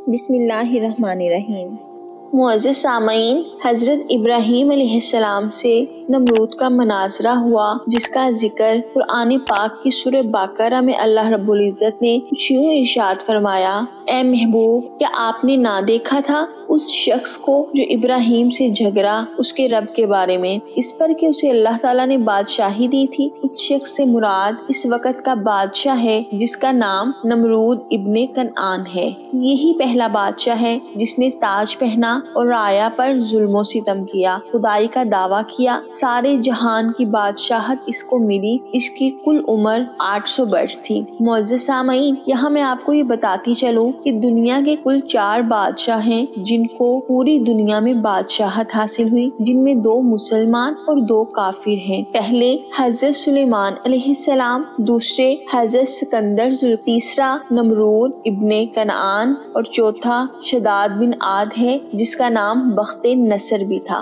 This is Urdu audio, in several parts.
بسم اللہ الرحمن الرحیم۔ معزز سامعین، حضرت ابراہیم علیہ السلام سے نمرود کا مناظرہ ہوا، جس کا ذکر قرآن پاک کی سورہ بقرہ میں اللہ رب العزت نے کچھ یوں ارشاد فرمایا: اے محبوب، کیا آپ نے نہ دیکھا تھا اس شخص کو جو ابراہیم سے جھگڑا اس کے رب کے بارے میں، اس پر کہ اسے اللہ تعالیٰ نے بادشاہی دی تھی؟ اس شخص سے مراد اس وقت کا بادشاہ ہے جس کا نام نمرود ابن کنعان ہے۔ یہی پہلا بادشاہ ہے جس نے تاج پہنا اور رعایا پر ظلم و ستم کیا، خدائی کا دعویٰ کیا۔ سارے جہان کی بادشاہت اس کو ملی۔ اس کی کل عمر 800 برس تھی۔ معزز سامعین، یہاں میں آپ کو یہ بتاتی چلوں کہ دنیا کے کل 4 بادشاہ ہیں جن کو پوری دنیا میں بادشاہت حاصل ہوئی، جن میں 2 مسلمان اور 2 کافر ہیں۔ پہلے حضرت سلیمان علیہ السلام، دوسرے حضرت سکندر، تیسرا نمرود ابن کنعان اور چوتھا شداد بن عاد ہے جس کا نام بخت نصر بھی تھا۔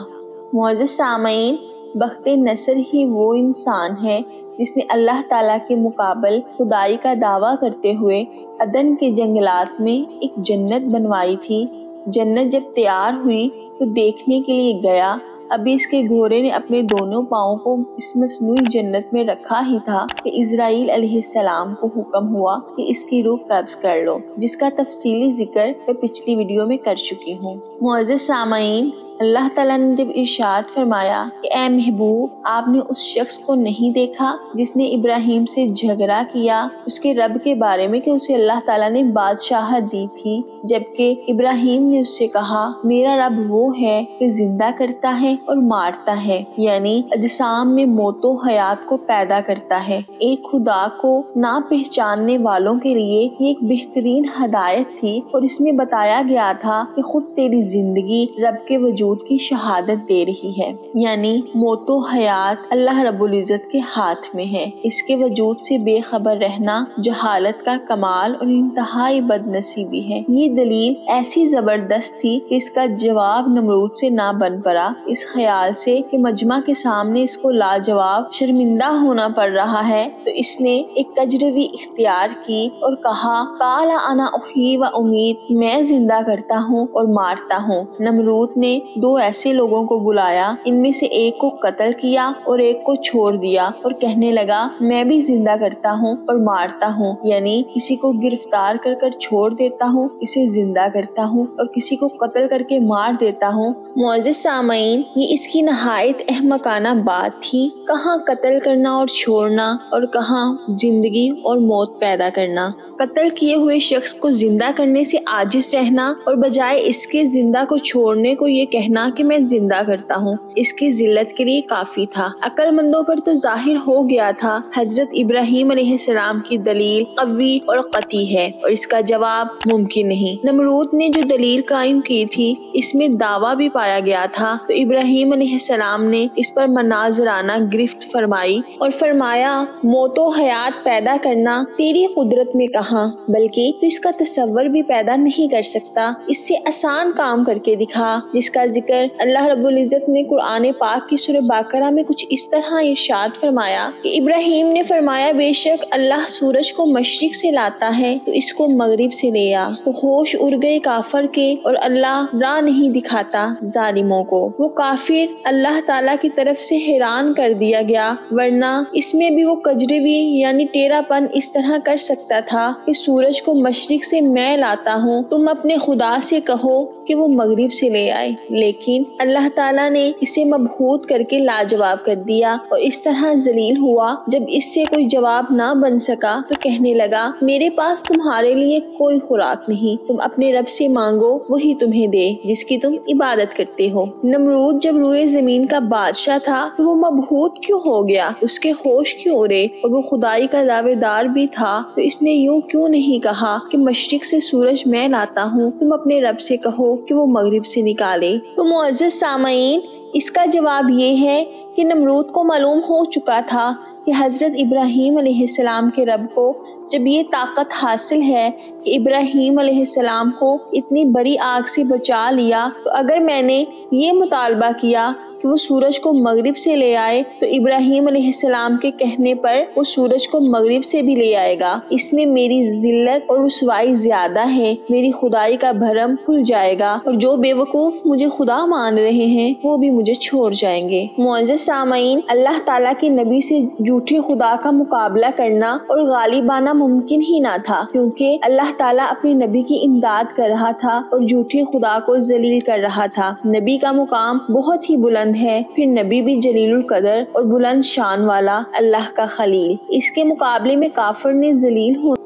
معزز سامعین، بخت نصر ہی وہ انسان ہے جس نے اللہ تعالیٰ کے مقابل خدائی کا دعویٰ کرتے ہوئے عدن کے جنگلات میں ایک جنت بنوائی تھی۔ جنت جب تیار ہوئی تو دیکھنے کے لیے گیا۔ ابھی اس کے گھوڑے نے اپنے دونوں پاؤں کو اس مصنوعی جنت میں رکھا ہی تھا کہ اسرائیل علیہ السلام کو حکم ہوا کہ اس کی روح قبض کر لو، جس کا تفصیلی ذکر میں پچھلی ویڈیو میں کر چکی ہوں۔ معزز سامعین، اللہ تعالیٰ نے جب ارشاد فرمایا کہ اے محبوب، آپ نے اس شخص کو نہیں دیکھا جس نے ابراہیم سے جھگڑا کیا اس کے رب کے بارے میں کہ اسے اللہ تعالیٰ نے بادشاہت دی تھی، جبکہ ابراہیم نے اس سے کہا میرا رب وہ ہے کہ زندہ کرتا ہے اور مارتا ہے، یعنی اجسام میں موت و حیات کو پیدا کرتا ہے۔ ایک خدا کو نہ پہچاننے والوں کے لیے یہ ایک بہترین ہدایت تھی، اور اس میں بتایا گیا تھا کہ خود تیری زندگی رب کے وجود کی شہادت دے رہی ہے، یعنی موت و حیات اللہ رب العزت کے ہاتھ میں ہے۔ اس کے وجود سے بے خبر رہنا جہالت کا کمال اور انتہائی بد نصیبی ہے۔ یہ دلیل ایسی زبردست تھی کہ اس کا جواب نمرود سے نہ بن پڑا، اس خیال سے کہ مجمع کے سامنے اس کو لاجواب شرمندہ ہونا پڑ رہا ہے، تو اس نے ایک کجروی اختیار کی اور کہا قال انا احیی و امیت، میں زندہ کرتا ہوں اور مارتا ہوں۔ نمرود نے 2 ایسے لوگوں کو بلایا، ان میں سے ایک کو قتل کیا اور ایک کو چھوڑ دیا، اور کہنے لگا میں بھی زندہ کرتا ہوں اور مارتا ہوں، یعنی کسی کو گرفتار کر کر چھوڑ دیتا ہوں، اسے زندہ کرتا ہوں، اور کسی کو قتل کر کے مار دیتا ہوں۔ معزز سامعین، یہ اس کی نہایت احمقانہ بات تھی۔ کہاں قتل کرنا اور چھوڑنا، اور کہاں زندگی اور موت پیدا کرنا۔ قتل کیے ہوئے شخص کو زندہ کرنے سے عاجز رہنا اور بجائے اس کے زندہ کو چھوڑنے کو یہ کہنا کہ میں زندہ کرتا ہوں، اس کی ذلت کے لیے کافی تھا۔ عقل مندوں پر تو ظاہر ہو گیا تھا حضرت ابراہیم علیہ السلام کی دلیل قوی اور قطعی ہے اور اس کا جواب ممکن نہیں۔ نمرود نے جو دلیل قائم کی تھی اس میں دعویٰ بھی پایا گیا تھا، تو ابراہیم علیہ السلام نے اس پر مناظرانہ گرفت فرمائی اور فرمایا موت و حیات پیدا کرنا تیری قدرت میں کہاں، بلکہ تو اس کا تصور بھی پیدا نہیں کر سکتا۔ اس سے آسان کام کر کے دکھا، جس کا ذکر اللہ رب العزت نے قرآن پاک کی سورہ بقرہ میں کچھ اس طرح ارشاد فرمایا کہ ابراہیم نے فرمایا بے شک اللہ سورج کو مشرق سے لاتا ہے تو اس کو مغرب سے لے آ، تو ہوش اڑ گئے کافر کے اور اللہ راہ نہیں دکھاتا ظالموں کو۔ وہ کافر اللہ تعالیٰ کی طرف سے حیران کر دیا گیا، ورنہ اس میں بھی وہ کجروی یعنی ٹیڑھا پن اس طرح کر سکتا تھا کہ سورج کو مشرق سے میں لاتا ہوں، تم اپنے خدا سے کہو کہ وہ مغرب سے لے آئے، لیکن اللہ تعالیٰ نے اسے مبہوت کر کے لاجواب کر دیا اور اس طرح ذلیل ہوا۔ جب اس سے کوئی جواب نہ بن سکا تو کہنے لگا میرے پاس تمہارے لیے کوئی خوراک نہیں، تم اپنے رب سے مانگو وہی تمہیں دے جس کی تم عبادت کرتے ہو۔ نمرود جب روئے زمین کا بادشاہ تھا تو وہ مبہوت کیوں ہو گیا، اس کے ہوش کیوں اڑے، اور وہ خدائی کا دعوے دار بھی تھا تو اس نے یوں کیوں نہیں کہا کہ مشرق سے سورج میں لاتا ہوں، تم اپنے رب سے کہو کہ وہ مغرب سے نکالے۔ تو معزز سامعین، اس کا جواب یہ ہے کہ نمرود کو معلوم ہو چکا تھا کہ حضرت ابراہیم علیہ السلام کے رب کو جب یہ طاقت حاصل ہے کہ ابراہیم علیہ السلام کو اتنی بڑی آگ سے بچا لیا، تو اگر میں نے یہ مطالبہ کیا کہ وہ سورج کو مغرب سے لے آئے تو ابراہیم علیہ السلام کے کہنے پر وہ سورج کو مغرب سے بھی لے آئے گا۔ اس میں میری ذلت اور رسوائی زیادہ ہے، میری خدائی کا بھرم کھل جائے گا اور جو بے وقوف مجھے خدا مان رہے ہیں وہ بھی مجھے چھوڑ جائیں گے۔ معزز سامعین، اللہ تعالیٰ کے نبی سے جھوٹے خدا کا مقابلہ کرنا اور غالب آنا ممکن ہی نہ تھا، کیونکہ اللہ تعالیٰ اپنے نبی کی امداد کر رہا تھا اور جھوٹے خدا کو ذلیل کر رہا تھا۔ نبی کا مقام بہت ہی بلند ہے، پھر نبی بھی جلیل القدر اور بلند شان والا، اللہ کا خلیل۔ اس کے مقابلے میں کافر نے ذلیل ہونا